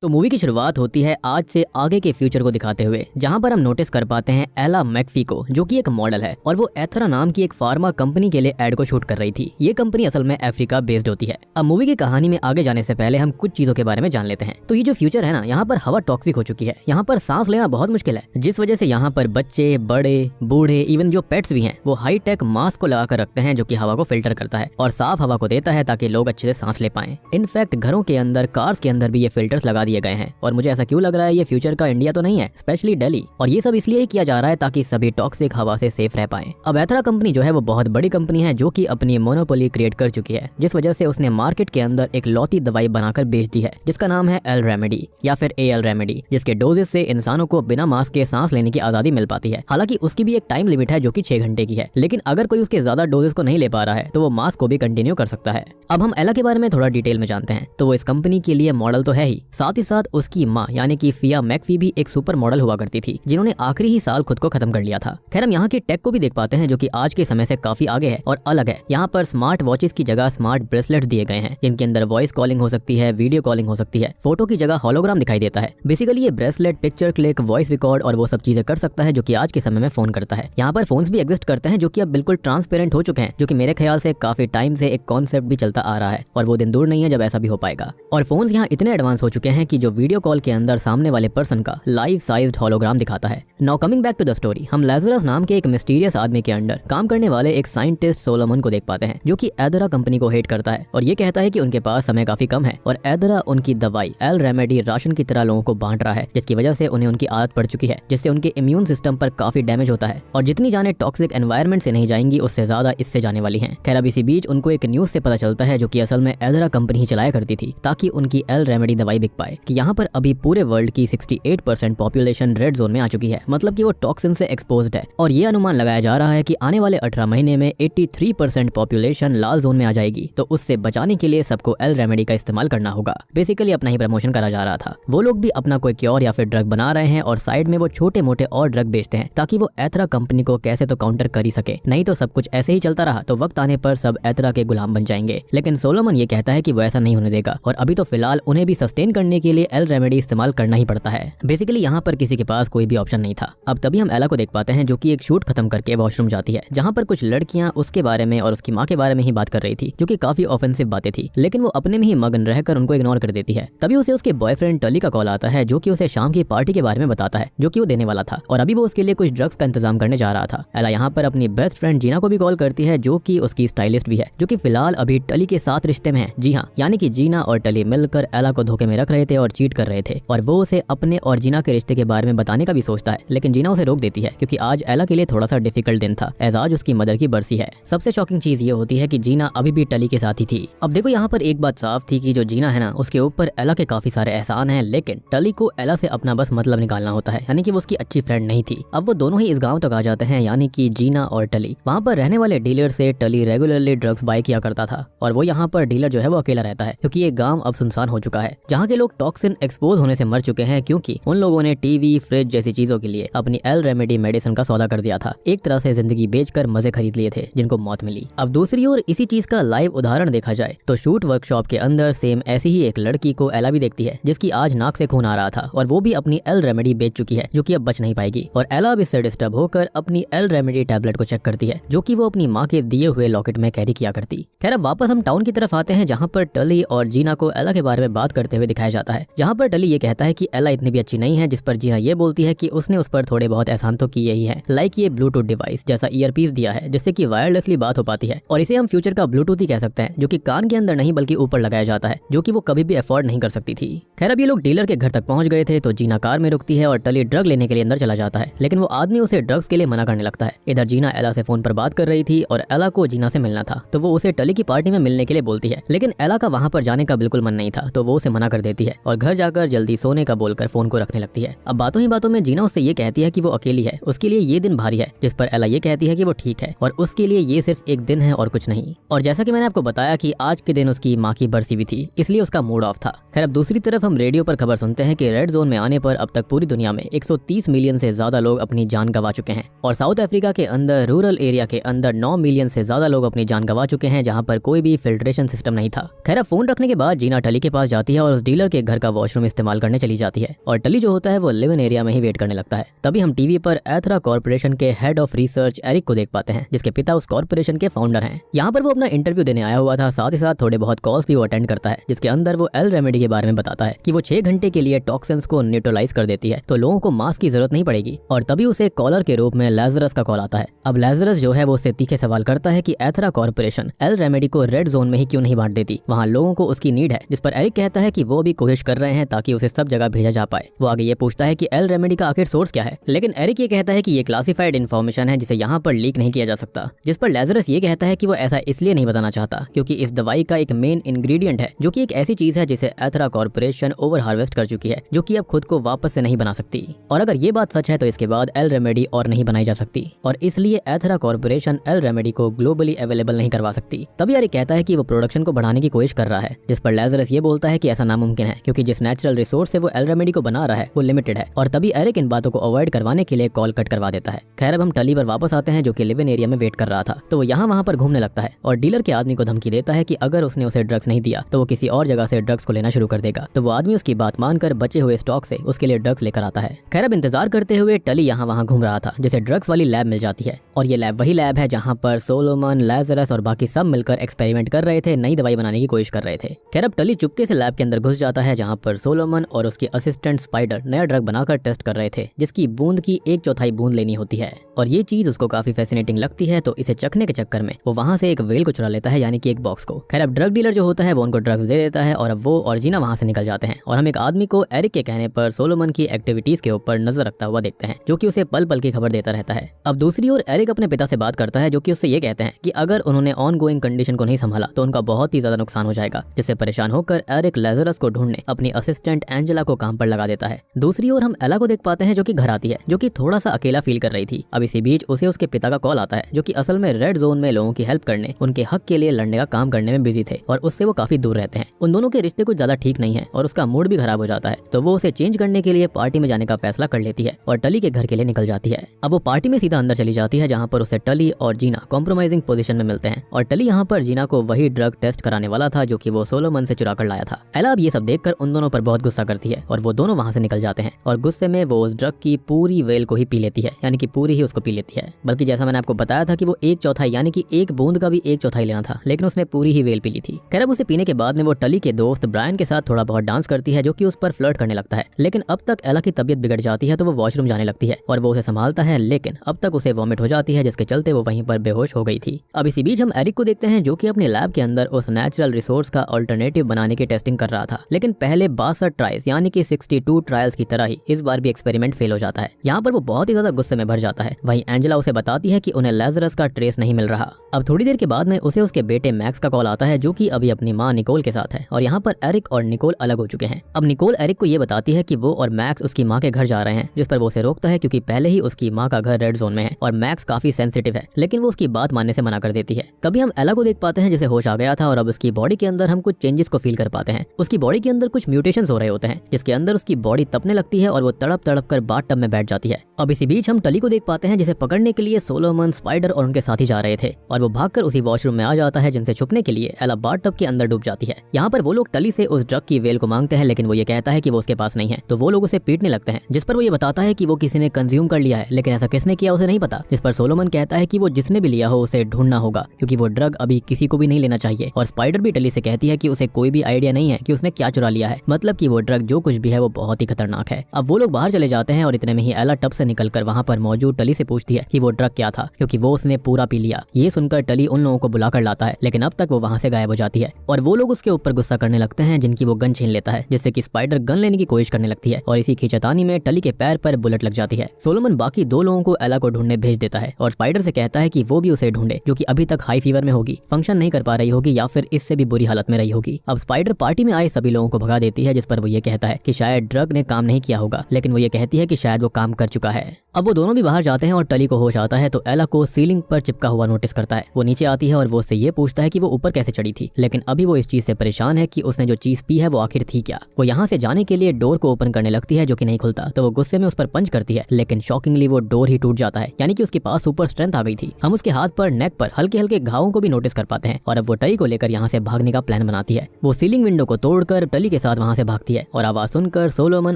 तो मूवी की शुरुआत होती है आज से आगे के फ्यूचर को दिखाते हुए, जहां पर हम नोटिस कर पाते हैं एला मैकफी को, जो कि एक मॉडल है और वो एथरा नाम की एक फार्मा कंपनी के लिए एड को शूट कर रही थी। ये कंपनी असल में अफ्रीका बेस्ड होती है। अब मूवी की कहानी में आगे जाने से पहले हम कुछ चीजों के बारे में जान लेते हैं। तो ये जो फ्यूचर है ना, यहाँ पर हवा टॉक्सिक हो चुकी है। यहाँ पर सांस लेना बहुत मुश्किल है, जिस वजह से यहाँ पर बच्चे, बड़े, बूढ़े, इवन जो पेट्स भी हैं, वो हाई टेक मास्क को लगा कर रखते हैं, जो कि हवा को फिल्टर करता है और साफ हवा को देता है ताकि लोग अच्छे से सांस ले पाएं। इनफैक्ट घरों के अंदर, कार्स के अंदर भी ये फिल्टर्स लगा दिए गए हैं। और मुझे ऐसा क्यों लग रहा है ये फ्यूचर का इंडिया तो नहीं है, स्पेशली दिल्ली। और ये सब इसलिए ही किया जा रहा है ताकि सभी टॉक्सिक हवा से सेफ रह पाएं। अब एथरा कंपनी जो है वो बहुत बड़ी कंपनी है, जो कि अपनी मोनोपोली क्रिएट कर चुकी है, जिस वजह से उसने मार्केट के अंदर एक लौती दवाई बनाकर बेच दी है, जिसका नाम है एल रेमेडी या फिर एल रेमेडी, जिसके डोजेस से इंसानों को बिना मास्क के सांस लेने की आजादी मिल पाती है। हालांकि उसकी भी एक टाइम लिमिट है जो कि 6 घंटे की है, लेकिन अगर कोई उसके ज्यादा डोजेस को नहीं ले पा रहा है तो वो मास्क को भी कंटिन्यू कर सकता है। अब हम एला के बारे में थोड़ा डिटेल में जानते हैं। तो वो इस कंपनी के लिए मॉडल तो है ही, साथ ही साथ उसकी माँ यानी कि फिया मैकफी भी एक सुपर मॉडल हुआ करती थी, जिन्होंने आखिरी ही साल खुद को खत्म कर लिया था। खैर हम यहाँ की टेक को भी देख पाते हैं, जो कि आज के समय से काफी आगे है और अलग है। यहाँ पर स्मार्ट वॉचेस की जगह स्मार्ट ब्रेसलेट्स दिए गए हैं, जिनके अंदर वॉइस कॉलिंग हो सकती है, वीडियो कॉलिंग हो सकती है, फोटो की जगह होलोग्राम दिखाई देता है। बेसिकली ये bracelet picture click, voice record और वो सब चीजें कर सकता है, जो कि आज के समय में फोन करता है। यहाँ पर फोन्स भी एग्जिस्ट करते हैं, जो कि अब बिल्कुल ट्रांसपेरेंट हो चुके हैं, जो कि मेरे ख्याल से काफी टाइम से एक कॉन्सेप्ट भी चलता आ रहा है और वो दिन दूर नहीं है जब ऐसा भी हो पाएगा। और फोन्स यहाँ इतने एडवांस हो चुके हैं कि जो वीडियो कॉल के अंदर सामने वाले पर्सन का लाइव साइज्ड होलोग्राम दिखाता है। Now coming back to the story, हम लाजरस नाम के एक मिस्टीरियस आदमी के अंडर काम करने वाले एक साइंटिस्ट सोलोमन को देख पाते हैं, जो कि एथरा कंपनी को हेट करता है और ये कहता है कि उनके पास समय काफी कम है और एथरा उनकी दवाई एल रेमेडी राशन की तरह लोगों को बांट रहा है, जिसकी वजह से उन्हें उनकी आदत पड़ चुकी है, जिससे उनके इम्यून सिस्टम पर काफी डैमेज होता है और जितनी जाने टॉक्सिक एनवायरनमेंट से नहीं जाएंगी, उससे ज्यादा इससे जाने वाली हैं। खैर अब इसी बीच उनको एक न्यूज से पता चलता है, जो कि असल में एथरा कंपनी ही चलाया करती थी, ताकि उनकी एल रेमेडी दवाई बिक पाए, कि यहाँ पर अभी पूरे वर्ल्ड की 68% पॉपुलेशन रेड जोन में आ चुकी है, मतलब कि वो टॉक्सिन से एक्सपोज्ड है। और ये अनुमान लगाया जा रहा है कि आने वाले 18 महीने में 83% पॉपुलेशन लाल जोन में आ जाएगी। तो उससे बचाने के लिए सबको एल रेमेडी का इस्तेमाल करना होगा। बेसिकली अपना ही प्रमोशन करा जा रहा था। वो लोग भी अपना कोई क्योर या फिर ड्रग बना रहे हैं और साइड में वो छोटे मोटे और ड्रग बेचते हैं, ताकि वो एथरा कंपनी को कैसे तो काउंटर कर ही सके। नहीं तो सब कुछ ऐसे ही चलता रहा तो वक्त आने पर सब एथरा के गुलाम बन जाएंगे। लेकिन सोलोमन ये कहता है कि वो ऐसा नहीं होने देगा और अभी तो फिलहाल उन्हें भी सस्टेन करने के लिए एल रेमेडी इस्तेमाल करना ही पड़ता है। बेसिकली यहाँ पर किसी के पास कोई भी ऑप्शन नहीं था। अब तभी हम एला को देख पाते हैं, जो कि एक शूट खत्म करके वॉशरूम जाती है, जहाँ पर कुछ लड़कियां उसके बारे में और उसकी माँ के बारे में ही बात कर रही थी, जो कि काफी ऑफेंसिव बातें थी, लेकिन वो अपने में ही मगन रहकर उनको इग्नोर कर देती है। तभी उसे उसके बॉयफ्रेंड टली का कॉल आता है, जो कि उसे शाम की पार्टी के बारे में बताता है, जो कि वो देने वाला था और अभी वो उसके लिए कुछ ड्रग्स का इंतजाम करने जा रहा था। एला यहाँ पर अपनी बेस्ट फ्रेंड जीना को भी कॉल करती है, जो कि उसकी स्टाइलिस्ट भी है, जो कि फिलहाल अभी टली के साथ रिश्ते में है। जी हाँ, यानी कि जीना और टली मिलकर एला को धोखे में रख रहे थे और चीट कर रहे थे और वो उसे अपने और जीना के रिश्ते के बारे में बताने का भी सोचता है, लेकिन जीना उसे रोक देती है, क्योंकि आज एला के लिए थोड़ा सा डिफिकल्ट दिन था, एज आज उसकी मदर की बरसी है। सबसे शॉकिंग चीज ये होती है कि जीना अभी भी टली के साथ ही थी। अब देखो यहाँ पर एक बात साफ थी कि जो जीना है ना, उसके ऊपर एला के काफी सारे एहसान हैं, लेकिन टली को एला से अपना बस मतलब निकालना होता है, यानी कि वो उसकी अच्छी फ्रेंड नहीं थी। अब वो दोनों ही इस गाँव तक आ जाते हैं, यानी कि जीना और टली। वहाँ पर रहने वाले डीलर से टली रेगुलरली ड्रग्स बाय किया करता था और वो यहाँ पर डीलर जो है वो अकेला रहता है, क्योंकि ये गाँव अब सुनसान हो चुका है, जहाँ के लोग टॉक्सिन एक्सपोज होने से मर चुके हैं, क्योंकि उन लोगों ने टीवी, फ्रिज जैसी चीजों के लिए अपनी एल रेमेडी मेडिसिन का सौदा कर दिया था। एक तरह से जिंदगी बेचकर मजे खरीद लिए थे, जिनको मौत मिली। अब दूसरी ओर इसी चीज का लाइव उदाहरण देखा जाए तो शूट वर्कशॉप के अंदर सेम ऐसी ही एक लड़की को एला भी देखती है, जिसकी आज नाक से खून आ रहा था और वो भी अपनी एल रेमेडी बेच चुकी है, जो कि अब बच नहीं पाएगी। और एला अब इससे डिस्टर्ब होकर अपनी एल रेमेडी टैबलेट को चेक करती है, जो कि वो अपनी माँ के दिए हुए लॉकेट में कैरी किया करती। खैर अब वापस हम टाउन की तरफ आते हैं, जहाँ पर टली और जीना को एला के बारे में बात करते हुए दिखाया जाता है, जहाँ पर टली ये कहता है कि एला इतनी भी अच्छी नहीं है, जिस पर जीना ये बोलती है कि उसने उस पर थोड़े बहुत एहसान तो किए ही है, लाइक ये ब्लूटूथ डिवाइस जैसा ईयरपीस दिया है, जिससे कि वायरलेसली बात हो पाती है और इसे हम फ्यूचर का ब्लूटूथ ही कह सकते हैं, जो कि कान के अंदर नहीं बल्कि ऊपर लगाया जाता है, जो कि वो कभी भी अफोर्ड नहीं कर सकती थी। खैर अब ये लोग डीलर के घर तक पहुंच गए थे, तो जीना कार में रुकती है और टली ड्रग लेने के लिए अंदर चला जाता है, लेकिन वो आदमी उसे ड्रग्स के लिए मना करने लगता है। इधर जीना एला से फोन पर बात कर रही थी और एला को जीना से मिलना था, तो वो उसे टली की पार्टी में मिलने के लिए बोलती है, लेकिन एला का वहाँ पर जाने का बिल्कुल मन नहीं था, तो वो उसे मना कर देती है और घर जाकर जल्दी सोने का बोलकर फोन को रखने लगती है। अब बातों ही बातों में जीना उससे ये कहती है कि वो अकेली है, उसके लिए ये दिन भारी है, जिस पर एला ये कहती है कि वो ठीक है और उसके लिए ये सिर्फ एक दिन है और कुछ नहीं। और जैसा कि मैंने आपको बताया कि आज के दिन उसकी माँ की बरसी भी थी, इसलिए उसका मूड ऑफ था। खैर अब दूसरी तरफ हम रेडियो पर खबर सुनते हैं कि रेड जोन में आने पर अब तक पूरी दुनिया में 130 मिलियन से ज्यादा लोग अपनी जान गंवा चुके हैं और साउथ अफ्रीका के अंदर रूरल एरिया के अंदर 9 मिलियन से ज्यादा लोग अपनी जान गंवा चुके हैं, जहाँ पर कोई भी फिल्ट्रेशन सिस्टम नहीं था। खैर फोन रखने के बाद जीना टली के पास जाती है और उस डीलर के घर घर का वॉशरूम इस्तेमाल करने चली जाती है और टली जो होता है वो लिव इन एरिया में ही वेट करने लगता है। तभी हम टीवी पर एथरा कॉर्पोरेशन के हेड ऑफ रिसर्च एरिक को देख पाते हैं, जिसके पिता उस कॉर्पोरेशन के फाउंडर हैं। यहाँ पर वो अपना इंटरव्यू देने आया हुआ था, साथ ही साथ थोड़े बहुत कॉल्स भी वो अटेंड करता है, जिसके अंदर वो एल रेमेडी के बारे में बताता है कि वो 6 घंटे के लिए टॉक्सिन्स को न्यूट्रलाइज कर देती है, तो लोगों को मास्क की जरूरत नहीं पड़ेगी। और तभी उसे कॉलर के रूप में लैजरस का कॉल आता है। अब लैजरस जो है वो उससे तीखे सवाल करता है कि एथरा कॉर्पोरेशन एल रेमेडी को रेड जोन में ही क्यों नहीं बांट देती, वहाँ लोगों को उसकी नीड है। जिस पर एरिक कहता है कि वो भी कोशिश कर रहे हैं ताकि उसे सब जगह भेजा जा पाए। वो आगे ये पूछता है कि एल रेमेडी का आखिर सोर्स क्या है, लेकिन एरिक ये कहता है कि ये क्लासिफाइड इन्फॉर्मेशन है जिसे यहाँ पर लीक नहीं किया जा सकता। जिस पर लैजरस ये कहता है कि वो ऐसा इसलिए नहीं बताना चाहता क्योंकि इस दवाई का एक मेन इंग्रेडिएंट है, जो कि एक ऐसी चीज है जिसे एथरा कॉर्पोरेशन ओवर हार्वेस्ट कर चुकी है, जो कि अब खुद को वापस से नहीं बना सकती। और अगर ये बात सच है तो इसके बाद एल रेमेडी और नहीं बनाई जा सकती और इसलिए एथरा कॉर्पोरेशन एल रेमेडी को ग्लोबली अवेलेबल नहीं करवा सकती। तभी एरिक कहता है कि वो प्रोडक्शन को बढ़ाने की कोशिश कर रहा है, जिस पर लैजरस ये बोलता है कि ऐसा नामुमकिन है क्योंकि जिस नेचुरल रिसोर्स से वो एल रेमेडी को बना रहा है वो लिमिटेड है। और तभी एरिक इन बातों को अवॉइड करवाने के लिए कॉल कट करवा देता है। खैर अब हम टली पर वापस आते हैं, जो कि लिव इन एरिया में वेट कर रहा था। तो वो यहाँ वहाँ पर घूमने लगता है और डीलर के आदमी को धमकी देता है कि अगर उसने उसे ड्रग्स नहीं दिया तो वो किसी और जगह से ड्रग्स को लेना शुरू कर देगा। तो वो आदमी उसकी बात मानकर बचे हुए स्टॉक से उसके लिए ड्रग्स लेकर आता है। खैर अब इंतजार करते हुए टली यहाँ वहाँ घूम रहा था, जिसे ड्रग्स वाली लैब मिल जाती है और ये लैब वही लैब है जहाँ पर सोलोमन, लैजरस और बाकी सब मिलकर एक्सपेरिमेंट कर रहे थे, नई दवाई बनाने की कोशिश कर रहे थे। खैर अब टली चुपके से लैब के अंदर घुस जाता है, जहाँ पर सोलोमन और उसके असिस्टेंट स्पाइडर नया ड्रग बनाकर टेस्ट कर रहे थे, जिसकी बूंद की 1/4 बूंद लेनी होती है। और ये चीज उसको काफी फैसिनेटिंग लगती है, तो इसे चखने के चक्कर में वो वहाँ से एक वेल को चुरा लेता है, यानी कि एक बॉक्स को। खैर अब ड्रग डीलर जो होता है वो उनको ड्रग्स दे देता है और अब वो और जीना वहाँ से निकल जाते हैं और हम एक आदमी को एरिक के कहने पर सोलोमन की एक्टिविटीज के ऊपर नजर रखता हुआ देखते हैं, जो कि उसे पल पल की खबर देता रहता है। अब दूसरी ओर एरिक अपने पिता से बात करता है, जो कि उससे ये कहते हैं कि अगर उन्होंने ऑन गोइंग कंडीशन को नहीं संभाला तो उनका बहुत ही ज्यादा नुकसान हो जाएगा। जिससे परेशान होकर एरिक लैजरस को ढूंढने अपनी असिस्टेंट एंजेला को काम पर लगा देता है। दूसरी ओर हम एला को देख पाते हैं, जो कि घर आती है, जो कि थोड़ा सा अकेला फील कर रही थी। अब इसी बीच उसे उसके पिता का कॉल आता है, जो कि असल में रेड जोन में लोगों की हेल्प करने, उनके हक के लिए लड़ने का काम करने में बिजी थे और उससे वो काफी दूर रहते हैं। उन दोनों के रिश्ते कुछ ज्यादा ठीक नहीं है और उसका मूड भी खराब हो जाता है, तो वो उसे चेंज करने के लिए पार्टी में जाने का फैसला कर लेती है और टली के घर के लिए निकल जाती है। अब वो पार्टी में सीधा अंदर चली जाती है, जहाँ पर उसे टली और जीना कॉम्प्रोमाइजिंग पोजीशन में मिलते हैं और टली यहाँ पर जीना को वही ड्रग टेस्ट कराने वाला था जो कि वो सोलोमन से चुरा कर लाया था। एला अब ये सब देखकर उन दोनों पर बहुत गुस्सा करती है और वो दोनों वहाँ से निकल जाते हैं और गुस्से में वो उस ड्रग की पूरी वेल को ही पी लेती है, यानी कि पूरी ही उसको पी लेती है। बल्कि जैसा मैंने आपको बताया था कि वो 1/4 यानी कि एक बूंद का भी 1/4 लेना था, लेकिन उसने पूरी ही वेल पी ली थी। खैर अब उसे पीने के बाद में वो टली के दोस्त ब्रायन के साथ थोड़ा बहुत डांस करती है, जो कि उस पर फ्लर्ट करने लगता है। लेकिन अब तक एला की तबीयत बिगड़ जाती है, तो वो वॉशरूम जाने लगती है और वो उसे संभालता है, लेकिन अब तक उसे वॉमिट हो जाती है, जिसके चलते वो वहीं पर बेहोश हो गई थी। अब इसी बीच हम एरिक को देखते हैं, जो कि अपने लैब के अंदर उस नेचुरल रिसोर्स का अल्टरनेटिव बनाने की टेस्टिंग कर रहा था। लेकिन पहले 62 ट्रायल्स यानी कि 62 ट्रायल्स की तरह ही इस बार भी एक्सपेरिमेंट फेल हो जाता है। यहाँ पर वो बहुत ही ज्यादा गुस्से में भर जाता है। वहीं एंजेला उसे बताती है कि उन्हें लैजरस का ट्रेस नहीं मिल रहा। अब थोड़ी देर के बाद में उसे उसके बेटे मैक्स का कॉल आता है, जो कि अभी अपनी माँ निकोल के साथ है और यहाँ पर एरिक और निकोल अलग हो चुके हैं। अब निकोल एरिक को ये बताती है कि वो और मैक्स उसकी माँ के घर जा रहे हैं, जिस पर वो उसे रोकता है क्योंकि पहले ही उसकी माँ का घर रेड जोन में है और मैक्स काफी सेंसिटिव है, लेकिन वो उसकी बात मानने से मना कर देती है। तभी हम एला को देख पाते हैं, जिसे होश आ गया था और अब उसकी बॉडी के अंदर हम कुछ चेंजेस को फील कर पाते हैं। उसकी बॉडी के अंदर कुछ म्यूटेशंस हो रहे होते हैं, जिसके अंदर उसकी बॉडी तपने लगती है और वो तड़प तड़प कर बाथ टब में बैठ जाती है। अब इसी बीच हम टली को देख पाते हैं, जिसे पकड़ने के लिए सोलोमन, स्पाइडर और उनके साथी जा रहे थे और वो भागकर उसी वॉशरूम में आ जाता है, जिनसे छुपने के लिए एला बाथ टब के अंदर डूब जाती है। यहाँ पर वो लोग टली से उस ड्रग की वेल को मांगते हैं, लेकिन वो ये कहता है कि वो उसके पास नहीं है, तो वो लोग उसे पीटने लगते हैं, जिस पर वो ये बताता है कि वो किसी ने कंज्यूम कर लिया है, लेकिन ऐसा किसने किया उसे नहीं पता। जिस पर सोलोमन कहता है कि वो जिसने भी लिया हो उसे ढूंढना होगा, क्योंकि वो ड्रग अभी किसी को भी नहीं लेना चाहिए। और स्पाइडर भी टली से कहती है कि उसे कोई भी आइडिया नहीं है कि उसने क्या चुरा लिया है, मतलब कि वो ड्रग जो कुछ भी है वो बहुत ही खतरनाक है। अब वो लोग बाहर चले जाते हैं और इतने में ही एला टब से निकलकर वहाँ पर मौजूद टली से पूछती है कि वो ड्रग क्या था, क्योंकि वो उसने पूरा पी लिया। ये सुनकर टली उन लोगों को बुलाकर लाता है, लेकिन अब तक वो वहाँ से गायब हो जाती है और वो लोग उसके ऊपर गुस्सा करने लगते हैं, जिनकी वो गन छीन लेता है, जिससे कि स्पाइडर गन लेने की कोशिश करने लगती है और इसी खींचतानी में टली के पैर पर बुलेट लग जाती है। सोलोमन बाकी 2 लोगों को एला को ढूंढने भेज देता है और स्पाइडर से कहता है कि वो भी उसे ढूंढे, जो कि अभी तक हाई फीवर में होगी, फंक्शन नहीं कर पा रही होगी या फिर इससे भी बुरी हालत में रही होगी। अब स्पाइडर पार्टी में आए सभी लोगों को भगा देती है, जिस पर वो ये कहता है कि शायद ड्रग ने काम नहीं किया होगा, लेकिन वो ये कहती है कि शायद वो काम कर चुका है। अब वो दोनों भी बाहर जाते हैं और टली को होश आता है, तो एला को सीलिंग पर चिपका हुआ नोटिस करता है। वो नीचे आती है और वो उससे ये पूछता है कि वो ऊपर कैसे चढ़ी थी, लेकिन अभी वो इस चीज से परेशान है कि उसने जो चीज पी है वो आखिर थी क्या। वो यहाँ से जाने के लिए डोर को ओपन करने लगती है, जो कि नहीं खुलता, तो वो गुस्से में उस पर पंच करती है, लेकिन शॉकिंगली वो डोर ही टूट जाता है, यानी कि उसके पास सुपर स्ट्रेंथ आ गई थी। हम उसके हाथ पर, नेक पर हल्के हल्के घावों को भी नोटिस कर पाते हैं और अब वो टली को लेकर यहाँ से भागने का प्लान बनाती है। वो सीलिंग विंडो को तोड़कर टली के साथ वहाँ से भागती है और आवाज सुनकर सोलोमन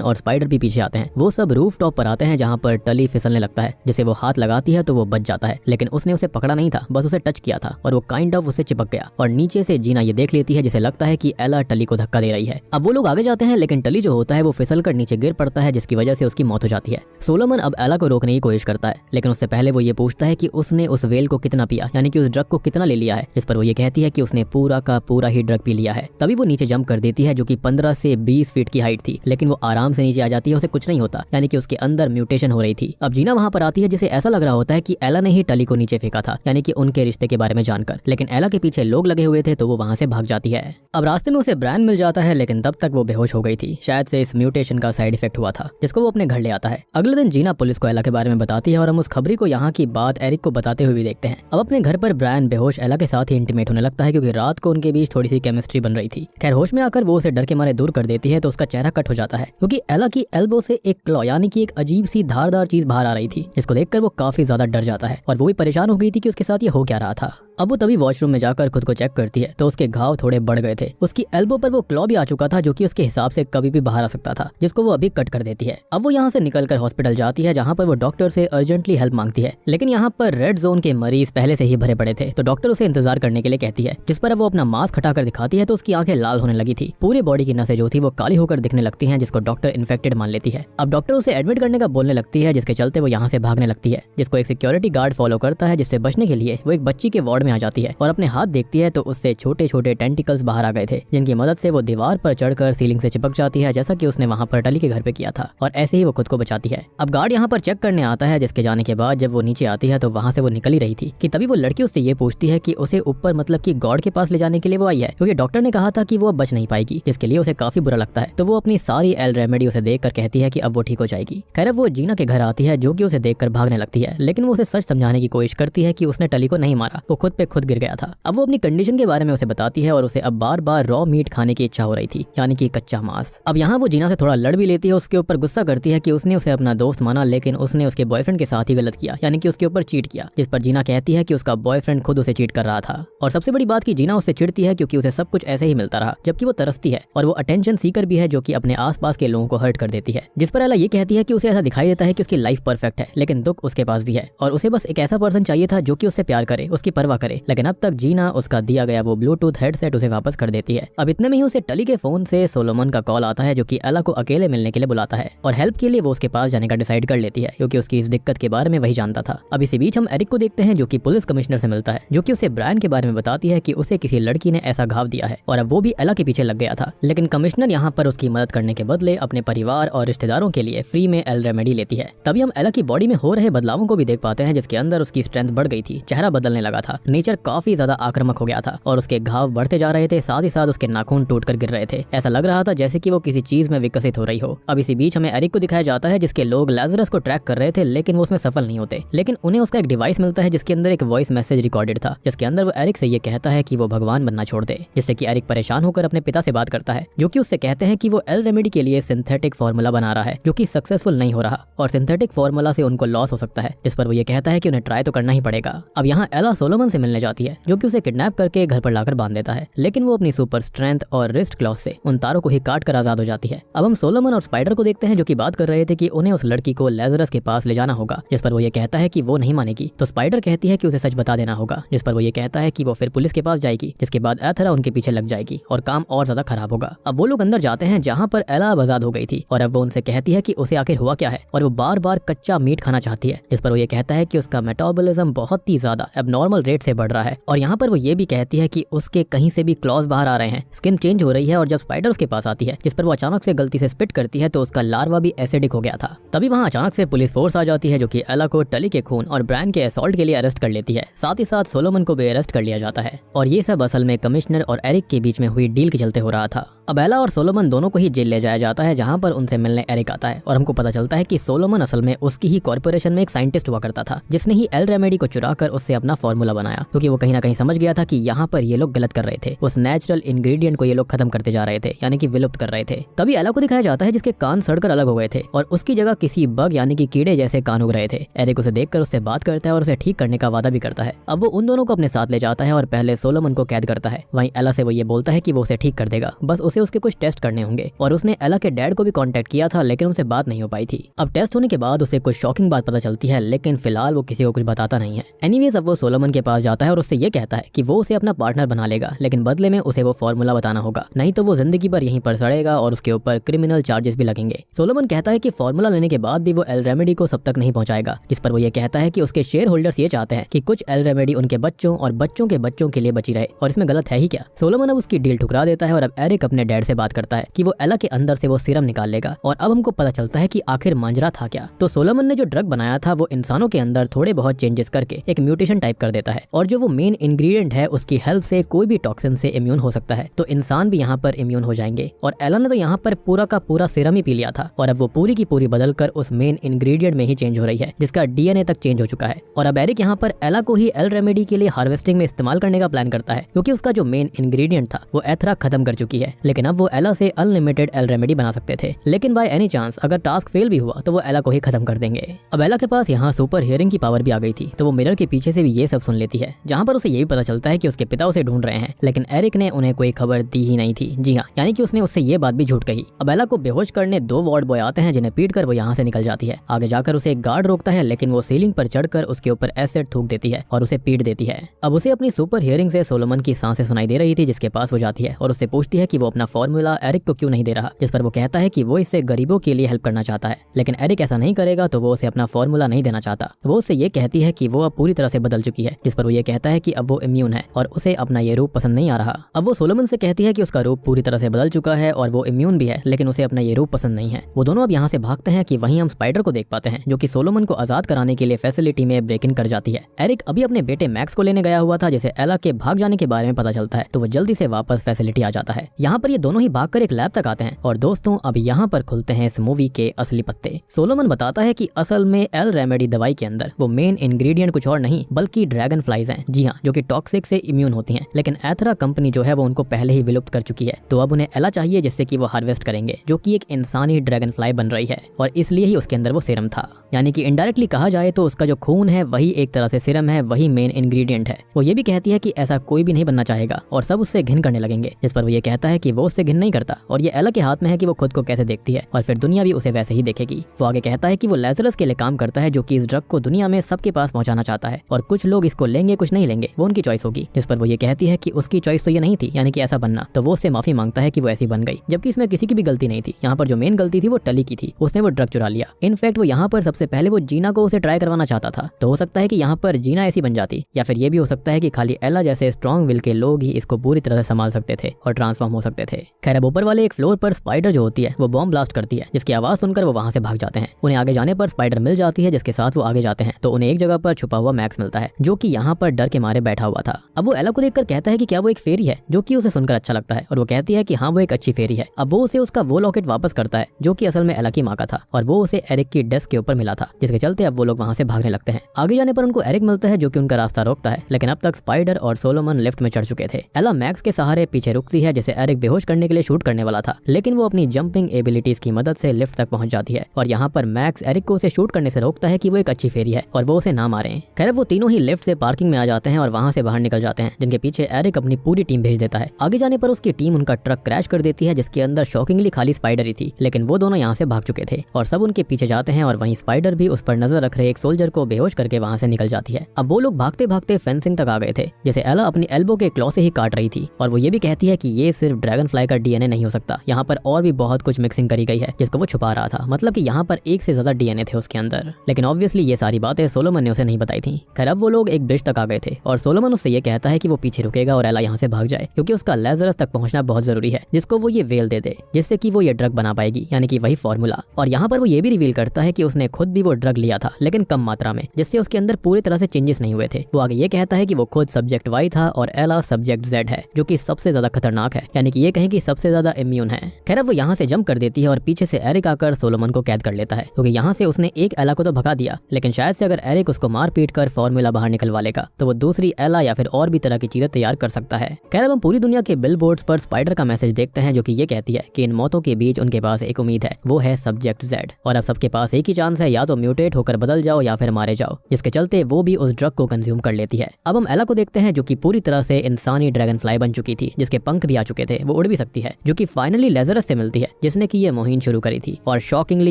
और स्पाइडर भी पीछे आते हैं। वो सब रूफ टॉप पर आते हैं जहाँ पर टली फिसलने लगता है, जिसे वो हाथ लगाती है तो वो बच जाता है, लेकिन उसने उसे पकड़ा नहीं था, बस उसे टच किया था और वो काइंड ऑफ उससे चिपक गया। और नीचे से जीना ये देख लेती है, जिसे लगता है कि एला टली को धक्का दे रही है। अब वो लोग आगे जाते हैं, लेकिन टली जो होता है वो फिसल कर नीचे गिर पड़ता है, जिसकी वजह से उसकी मौत हो जाती है। सोलोमन अब एला को रोकने की कोशिश करता है, लेकिन उससे पहले वो ये पूछता है कि उसने उस वेल को कितना पिया, यानी कि उस ड्रग को कितना ले लिया है। इस पर वो ये कहती है कि उसने पूरा का पूरा ही ड्रग पी लिया है। तभी वो नीचे जंप कर देती है, जो कि 15 से 20 फीट की हाइट थी, लेकिन वो आराम से नीचे आ जाती है, उसे कुछ नहीं होता, यानी कि उसके अंदर म्यूटेशन हो रही थी। अब जीना वहां पर आती है, जिसे ऐसा लग रहा होता है कि एला ने ही टली को नीचे फेंका था, यानी कि उनके रिश्ते के बारे में जानकर, लेकिन एला के पीछे लोग लगे हुए थे तो वो वहां से भाग जाती है। अब रास्ते में उसे ब्रांड मिल जाता है, लेकिन तब तक वो बेहोश हो गई थी। शायद से इस म्यूटेशन का साइड इफेक्ट हुआ था, जिसको वो अपने घर ले आता है। अगले दिन जीना पुलिस को एला के बारे में बताती है और हम उस खबरी को यहाँ की बात एरिक को बताते हुए भी देखते हैं। अब अपने घर पर ब्रायन बेहोश एला के साथ ही इंटीमेट होने लगता है, क्योंकि रात को उनके बीच थोड़ी सी केमिस्ट्री बन रही थी। खैर होश में आकर वो उसे डर के मारे दूर कर देती है तो उसका चेहरा कट हो जाता है, क्योंकि एला की एल्बो से एक क्लॉ यानी कि एक अजीब सी धारदार चीज बाहर आ रही थी, जिसको देखकर वो काफी ज्यादा डर जाता है और वो भी परेशान हो गई थी कि उसके साथ ये हो क्या रहा था। अब वो तभी वॉशरूम में जाकर खुद को चेक करती है तो उसके घाव थोड़े बढ़ गए थे। उसकी एल्बो पर वो क्लॉ भी आ चुका था, जो कि उसके हिसाब से कभी भी बाहर आ सकता था, जिसको वो अभी कट कर देती है। अब वो यहाँ से निकलकर हॉस्पिटल जाती है, जहाँ पर वो डॉक्टर से अर्जेंटली हेल्प मांगती है, लेकिन यहाँ पर रेड जोन के मरीज पहले से ही भरे पड़े थे, तो डॉक्टर उसे इंतजार करने के लिए कहती है। जिस पर वो अपना मास्क हटाकर दिखाती है तो उसकी आंखें लाल होने लगी थी। पूरे बॉडी की नसें जो थी वो काली होकर दिखने लगती है, जिसको डॉक्टर इन्फेक्टेड मान लेती है। अब डॉक्टर उसे एडमिट करने का बोलने लगती है, जिसके चलते वो यहाँ से भागने लगती है, जिसको एक सिक्योरिटी गार्ड फॉलो करता है, जिससे बचने के लिए वो एक बच्ची के वार्ड में आ जाती है और अपने हाथ देखती है तो उससे छोटे छोटे टेंटिकल्स बाहर आ गए थे, जिनकी मदद से वो दीवार पर चढ़कर सीलिंग से चिपक जाती है, जैसा कि उसने वहां पर टली के घर पे किया था, और ऐसे ही वो खुद को बचाती है। अब गार्ड यहाँ पर चेक करने आता है, जिसके जाने के बाद जब वो नीचे आती है तो वहां से वो निकल ही रही थी कि तभी वो लड़की उससे ये पूछती है कि उसे ऊपर मतलब कि गॉड के पास ले जाने के लिए वो आई है, क्योंकि डॉक्टर ने कहा था कि वो बच नहीं पाएगी, जिसके लिए उसे काफी बुरा लगता है। तो वो अपनी सारी एल रेमेडी उसे देखकर कहती है कि अब वो ठीक हो जाएगी। खैर वो जीना के घर आती है, जो कि उसे देखकर भागने लगती है, लेकिन वो उसे सच समझाने की कोशिश करती है कि उसने टली को नहीं मारा, वो खुद पे खुद गिर गया था। अब वो अपनी कंडीशन के बारे में उसे बताती है और उसे अब बार बार रॉ मीट खाने की इच्छा हो रही थी, यानी कि कच्चा मांस। अब यहाँ वो जीना से थोड़ा लड़ भी लेती है, उसके ऊपर गुस्सा करती है कि उसने उसे अपना दोस्त माना, लेकिन उसने उसके बॉयफ्रेंड के साथ ही गलत किया, यानी कि उसके ऊपर चीट किया। जिस पर जीना कहती है कि उसका बॉयफ्रेंड खुद उसे चीट कर रहा था। और सबसे बड़ी बात कि जीना उससे चिढ़ती है क्योंकि उसे सब कुछ ऐसे ही मिलता रहा, जबकि वो तरसती है और वो अटेंशन सीकर भी है, जो कि अपने आसपास के लोगों को हर्ट कर देती है। जिस पर एला ये कहती है कि उसे ऐसा दिखाई देता है कि उसकी लाइफ परफेक्ट है, लेकिन दुख उसके पास भी है और उसे बस एक ऐसा पर्सन चाहिए था जो कि उससे प्यार करे, उसकी परवाह करे। लेकिन अब तक जीना उसका दिया गया वो ब्लूटूथ हेडसेट उसे वापस कर देती है। अब इतने में ही उसे टली के फोन से सोलोमन का कॉल आता है, जो कि एला को अकेले मिलने के लिए बुलाता है और हेल्प के लिए वो उसके पास जाने का डिसाइड कर लेती है, क्योंकि उसकी इस दिक्कत के बारे में वही जानता था। अब इसी बीच हम एरिक को देखते हैं, जो कि पुलिस कमिश्नर से मिलता है, जो कि उसे ब्रायन के बारे में बताती है कि उसे किसी लड़की ने ऐसा घाव दिया है और अब वो भी एला के पीछे लग गया था। लेकिन कमिश्नर यहाँ पर उसकी मदद करने के बदले अपने परिवार और रिश्तेदारों के लिए फ्री में एल रेमेडी लेती है। तभी हम एला की बॉडी में हो रहे बदलावों को भी देख पाते हैं, जिसके अंदर उसकी स्ट्रेंथ बढ़ गई थी, चेहरा बदलने लगा था, नेचर काफी ज्यादा आक्रामक हो गया था और उसके घाव बढ़ते जा रहे थे, साथ ही साथ उसके नाखून टूटकर गिर रहे थे। ऐसा लग रहा था जैसे कि वो किसी चीज में विकसित हो रही हो। अब इसी बीच हमें एरिक को दिखाया जाता है, जिसके लोग लाजरस को ट्रैक कर रहे थे, लेकिन वो उसमें सफल नहीं होते। लेकिन उन्हें उसका एक डिवाइस मिलता है, जिसके अंदर एक वॉइस मैसेज रिकॉर्डेड था, जिसके अंदर वो एरिक से ये कहता है कि वो भगवान बनना छोड़ दे, जिससे कि एरिक परेशान होकर अपने पिता से बात करता है, जो कि उससे कहते हैं कि वो एल रेमेडी के लिए सिंथेटिक फार्मूला बना रहा है, जो कि सक्सेसफुल नहीं हो रहा और सिंथेटिक फार्मूला से उनको लॉस हो सकता है। जिस पर वो ये कहता है कि उन्हें ट्राई तो करना ही पड़ेगा। अब यहाँ एला सोलोमन से मिलने जाती है, जो कि उसे किडनैप करके घर पर लाकर बांध देता है, लेकिन वो अपनी सुपर स्ट्रेंथ और रिस्ट क्लॉथ से उन तारों को ही काट कर आजाद हो जाती है। अब हम सोलोमन और स्पाइडर को देखते हैं, जो कि बात कर रहे थे कि उन्हें उस लड़की को लेजरस के पास ले जाना होगा, जिस पर वो ये कहता है कि वो नहीं मानेगी। तो स्पाइडर कहती है कि उसे सच बता देना होगा, जिस पर वो ये कहता है कि वो फिर पुलिस के पास जाएगी, जिसके बाद एथरा उनके पीछे लग जाएगी और काम और ज्यादा खराब होगा। अब वो लोग अंदर जाते हैं, जहाँ पर एला आजाद हो गई थी और अब वो उनसे कहती है कि उसे आखिर हुआ क्या है और वो बार बार कच्चा मीट खाना चाहती है, जिस पर वो ये कहता है कि उसका मेटाबॉलिज्म बहुत ही ज्यादा एबनॉर्मल रेट से बढ़ रहा है। और यहाँ पर वो ये भी कहती है कि उसके कहीं से भी क्लॉज बाहर आ रहे हैं, स्किन चेंज हो रही है। और जब स्पाइडर उसके पास आती है, जिस पर वो अचानक से गलती से स्पिट करती है, तो उसका लार्वा भी एसिडिक हो गया था। तभी वहाँ अचानक से पुलिस फोर्स आ जाती है, जो कि एला को टली के खून और ब्रायन के असॉल्ट के लिए अरेस्ट कर लेती है। साथ ही साथ सोलोमन को भी अरेस्ट कर लिया जाता है और ये सब असल में कमिश्नर और एरिक के बीच में हुई डील के चलते हो रहा था। अब एला और सोलोमन दोनों को ही जेल ले जाया जाता है, जहाँ पर उनसे मिलने एरिक आता है और हमको पता चलता है कि सोलोमन असल में उसकी ही कॉर्पोरेशन में एक साइंटिस्ट हुआ करता था, जिसने ही एल रेमेडी को चुराकर उससे अपना फॉर्मूला बनाया बनाया, क्योंकि वो कहीं ना कहीं समझ गया था कि यहाँ पर ये लोग गलत कर रहे थे। उस नेचुरल इंग्रेडिएंट को ये लोग खत्म करते जा रहे थे, यानी कि विलुप्त कर रहे थे। तभी एला को दिखाया जाता है जिसके कान सड़कर अलग हो गए थे और उसकी जगह किसी बग यानी कि कीड़े जैसे कान उग रहे थे। एरिक उसे देखकर उससे बात करता है और उसे ठीक करने का वादा भी करता है। अब वो उन दोनों को अपने साथ ले जाता है और पहले सोलोमन को कैद करता है। वहीं एला से वो ये बोलता है कि वो उसे ठीक कर देगा, बस उसे उसके कुछ टेस्ट करने होंगे। और उसने एला के डैड को भी कांटेक्ट किया था, लेकिन उनसे बात नहीं हो पाई थी। अब टेस्ट होने के बाद उसे कुछ शॉकिंग बात पता चलती है, लेकिन फिलहाल वो किसी को कुछ बताता नहीं है। एनीवेज अब वो सोलोमन के पास जाता है और उससे ये कहता है कि वो उसे अपना पार्टनर बना लेगा, लेकिन बदले में उसे वो फॉर्मूला बताना होगा, नहीं तो वो जिंदगी भर यहीं पर सड़ेगा और उसके ऊपर क्रिमिनल चार्जेस भी लगेंगे। सोलोमन कहता है कि फॉर्मूला लेने के बाद भी वो एल रेमेडी को सब तक नहीं पहुंचाएगा, जिस पर वो ये कहता है कि उसके शेयर होल्डर्स ये चाहते हैं कि कुछ एल रेमेडी उनके बच्चों और बच्चों के बच्चों के लिए बची रहे, और इसमें गलत है ही क्या। सोलोमन अब उसकी डील ठुकरा देता है और अब एरिक अपने डैड से बात करता है कि वो एला के अंदर से वो सीरम निकाल लेगा। और अब हमको पता चलता है कि आखिर मांजरा था क्या। तो सोलोमन ने जो ड्रग बनाया था वो इंसानों के अंदर थोड़े बहुत चेंजेस करके एक म्यूटेशन टाइप कर देता है, और जो वो मेन इंग्रेडिएंट है उसकी हेल्प से कोई भी टॉक्सिन से इम्यून हो सकता है। तो इंसान भी यहाँ पर इम्यून हो जाएंगे। और एला ने तो यहाँ पर पूरा का पूरा सीरम ही पी लिया था, और अब वो पूरी की पूरी बदल कर उस मेन इंग्रेडिएंट में ही चेंज हो रही है, जिसका डीएनए तक चेंज हो चुका है। और अब एरिक यहाँ पर एला को ही एल रेमेडी के लिए हार्वेस्टिंग में इस्तेमाल करने का प्लान करता है, क्योंकि उसका जो मेन इंग्रेडिएंट था वो एथरा खत्म कर चुकी है। लेकिन अब वो एला से अनलिमिटेड एल रेमेडी बना सकते थे, लेकिन बाय एनी चांस अगर टास्क फेल भी हुआ तो वो एला को ही खत्म कर देंगे। अब एला के पास यहाँ सुपर हियरिंग की पावर भी आ गई थी, तो वो मिरर के पीछे से भी ये सब सुन लेती है, जहाँ पर उसे ये भी पता चलता है कि उसके पिता उसे ढूंढ रहे हैं, लेकिन एरिक ने उन्हें कोई खबर दी ही नहीं थी। जी हाँ, यानी कि उसने उससे ये बात भी झूठ कही। अब एला को बेहोश करने 2 वार्ड बॉय आते हैं, जिन्हें पीट कर वो यहाँ से निकल जाती है। आगे जाकर उसे एक गार्ड रोकता है, लेकिन वो सीलिंग पर चढ़कर उसके ऊपर एसिड थूक देती है और उसे पीट देती है। अब उसे अपनी सुपर हियरिंग से सोलोमन की सांसें सुनाई दे रही थी, जिसके पास वो जाती है और उससे पूछती है कि वो अपना फॉर्मूला एरिक को क्यों नहीं दे रहा, जिस पर वो कहता है कि वो इससे गरीबों के लिए हेल्प करना चाहता है। लेकिन एरिक ऐसा नहीं करेगा, तो वो उसे अपना फॉर्मूला नहीं देना चाहता। वो उससे ये कहती है कि वो अब पूरी तरह से बदल चुकी है, जिस पर वो ये कहता है कि अब वो इम्यून है और उसे अपना ये रूप पसंद नहीं आ रहा। अब वो सोलोमन से कहती है कि उसका रूप पूरी तरह से बदल चुका है और वो इम्यून भी है, लेकिन उसे अपना ये रूप पसंद नहीं है। वो दोनों अब यहाँ से भागते हैं कि वहीं हम स्पाइडर को देख पाते हैं, जो कि सोलोमन को आजाद कराने के लिए फैसिलिटी में ब्रेक इन कर जाती है। एरिक अभी अपने बेटे मैक्स को लेने गया हुआ था, जिसे एला के भाग जाने के बारे में पता चलता है, तो वो जल्दी से वापस फैसिलिटी आ जाता है। यहाँ पर ये दोनों ही भागकर एक लैब तक आते हैं और दोस्तों अब यहाँ पर खुलते हैं इस मूवी के असली पत्ते। सोलोमन बताता है कि असल में एल रेमेडी दवाई के अंदर वो मेन इंग्रेडिएंट कुछ और नहीं बल्कि ड्रैगन फ्लाइज हैं। जी हाँ, जो कि टॉक्सिक से इम्यून होती हैं, लेकिन एथरा कंपनी जो है वो उनको पहले ही विलुप्त कर चुकी है। तो अब उन्हें एला चाहिए जिससे कि वो हार्वेस्ट करेंगे, जो कि एक इंसानी ड्रैगन फ्लाई बन रही है, और इसलिए ही उसके अंदर वो सीरम था। यानी कि इनडायरेक्टली कहा जाए तो उसका जो खून है वही एक तरह से सीरम है, वही मेन इंग्रेडिएंट है। वो ये भी कहती है कि ऐसा कोई भी नहीं बनना चाहेगा और सब उससे घिन करने लगेंगे, जिस पर वो ये कहता है कि वो उससे घिन नहीं करता और ये एला के हाथ में है कि वो खुद को कैसे देखती है, और फिर दुनिया भी उसे वैसे ही देखेगी। वो आगे कहता है कि वो लेजरस के लिए काम करता है, जो कि इस ड्रग को दुनिया में सबके पास पहुंचाना चाहता है, और कुछ लोग इसको लेंगे कुछ नहीं लेंगे, वो उनकी चॉइस होगी। जिस पर वो ये कहती है कि उसकी चॉइस तो ये नहीं थी, यानी कि ऐसा बनना। तो वो उससे माफी मांगता है कि वो ऐसी बन गई, जबकि इसमें किसी की भी गलती नहीं थी। यहाँ पर जो मेन गलती थी वो टली की थी, उसने वो ड्रग चुरा लिया। इनफैक्ट वो यहाँ पर सबसे पहले वो जीना को उसे ट्राई करवाना चाहता था। तो हो सकता है कि यहाँ पर जीना ऐसी बन जाती, या फिर ये भी हो सकता है कि खाली एला जैसे स्ट्रॉन्ग विल के लोग ही इसको पूरी तरह से संभाल सकते थे और ट्रांसफॉर्म हो सकते थे। खैर अब ऊपर वाले एक फ्लोर पर स्पाइडर जो होती है वो बॉम्ब ब्लास्ट करती है, जिसकी आवाज सुनकर वो वहां से भाग जाते हैं। उन्हें आगे जाने पर स्पाइडर मिल जाती है, जिसके साथ वो आगे जाते हैं तो उन्हें एक जगह पर छुपा हुआ मैक्स मिलता है, जो कि यहाँ पर डर के मारे बैठा हुआ था। अब वो एला को देखकर कहता है कि क्या वो एक फेरी है, जो कि उसे सुनकर अच्छा लगता है, और वो कहती है कि हाँ वो एक अच्छी फेरी है। अब वो उसे उसका वो लॉकेट वापस करता है, जो कि असल में एला की माँ का था, और वो उसे एरिक की डेस्क के ऊपर मिला था, जिसके चलते अब वो लोग वहां से भागने लगते हैं। आगे जाने पर उनको एरिक मिलता है, जो कि उनका रास्ता रोकता है, लेकिन अब तक स्पाइडर और सोलोमन लिफ्ट में चढ़ चुके थे। एला मैक्स के सहारे पीछे रुकती है, जिसे एरिक बेहोश करने के लिए शूट करने वाला था, लेकिन वो अपनी जंपिंग एबिलिटीज की मदद से लिफ्ट तक पहुंच जाती है, और यहाँ पर मैक्स एरिक को उसे शूट करने से रोकता है कि वो एक अच्छी फेरी है और वो उसे ना मारे। खैर वो तीनों ही लिफ्ट से पार्किंग में आ जाते हैं और वहां से बाहर निकल जाते हैं, जिनके पीछे एरिक अपनी पूरी टीम भेज देता है। आगे जाने पर उसकी टीम उनका ट्रक क्रैश कर देती है, जिसके अंदर शॉकिंगली खाली स्पाइडर ही थी, लेकिन वो दोनों यहाँ से भाग चुके थे और सब उनके पीछे जाते हैं, और वहीं स्पाइडर भी उस पर नजर रख रहे एक सोल्जर को बेहोश करके वहां से निकल जाती है। अब वो लोग भागते भागते फेंसिंग तक आ गए थे, जैसे एला अपनी एल्बो के क्लॉ से ही काट रही थी, और वो ये भी कहती है कि ये सिर्फ ड्रैगन फ्लाई का डीएनए नहीं हो सकता, यहाँ पर और भी बहुत कुछ मिक्सिंग करी गई है जिसको वो छुपा रहा था। मतलब कि यहाँ पर एक से ज्यादा डीएनए थे उसके अंदर, लेकिन ऑब्वियसली ये सारी बातें सोलोमन ने उसे नहीं बताई थी। खैर अब वो लोग एक ब्रिज तक आ गए थे और सोलोमन उससे ये कहता है कि वो पीछे रुकेगा और एला यहाँ से भाग जाए, क्योंकि उसका लेजरस तक पहुंचना बहुत जरूरी है, जिसको वो ये वेल दे दे, जिससे कि वो ये ड्रग बना पाएगी, यानी कि वही फॉर्मूला। और यहाँ पर वो ये भी रिवील करता है कि उसने खुद खुद भी वो ड्रग लिया था, लेकिन कम मात्रा में, जिससे उसके अंदर पूरी तरह से चेंजेस नहीं हुए थे। वो आगे ये कहता है कि वो खुद सब्जेक्ट वाई था और एला सब्जेक्ट जेड है, जो कि सबसे ज्यादा खतरनाक है, यानी कि ये कहें कि सबसे ज्यादा इम्यून है। खैर वो यहाँ से जंप कर देती है और पीछे से एरिक आकर सोलोमन को कैद कर लेता है, क्योंकि यहाँ से उसने एक एला को तो भगा दिया, लेकिन शायद से अगर एरिक उसको मार पीट कर फॉर्मूला बाहर निकलवा लेगा तो वो दूसरी एला या फिर और भी तरह की चीजें तैयार कर सकता है। खैर अब हम पूरी दुनिया के बिल बोर्ड्स पर स्पाइडर का मैसेज देखते हैं, जो कि ये कहती है कि इन मौतों के बीच उनके पास एक उम्मीद है, वो है सब्जेक्ट जेड। और अब सबके पास एक ही चांस है, या तो म्यूटेट होकर बदल जाओ या फिर मारे जाओ, जिसके चलते वो भी उस ड्रग को कंज्यूम कर लेती है। अब हम एला को देखते हैं, जो कि पूरी तरह से इंसानी ड्रैगन फ्लाई बन चुकी थी, जिसके पंख भी आ चुके थे, वो उड़ भी सकती है, जो कि फाइनली लेजरस से मिलती है, जिसने की ये मुहिम शुरू करी थी। और शॉकिंगली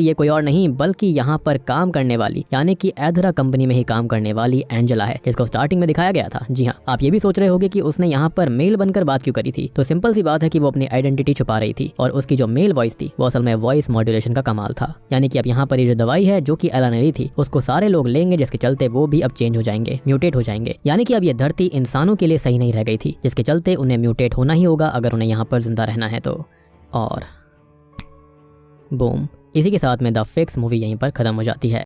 ये कोई और नहीं बल्कि यहाँ पर काम करने वाली, यानी कि एथरा कंपनी में ही काम करने वाली एंजेला है, जिसको स्टार्टिंग में दिखाया गया था। जी हाँ, आप ये भी सोच रहे होंगे कि उसने यहाँ पर मेल बनकर बात क्यों करी थी, तो सिंपल सी बात है कि वो अपनी आइडेंटिटी छुपा रही थी, और उसकी जो मेल वॉइस थी वो असल में वॉइस मॉड्यूलेशन का कमाल था। यानी कि अब यहाँ पर ये जो दवाई है जो कि एला ने ली थी, उसको सारे लोग लेंगे, जिसके चलते वो भी अब चेंज हो जाएंगे, म्यूटेट हो जाएंगे। यानी कि अब ये धरती इंसानों के लिए सही नहीं रह गई थी, जिसके चलते उन्हें म्यूटेट होना ही होगा अगर उन्हें यहाँ पर जिंदा रहना है तो। और बूम, इसी के साथ में द फिक्स मूवी यहीं पर खत्म हो जाती है।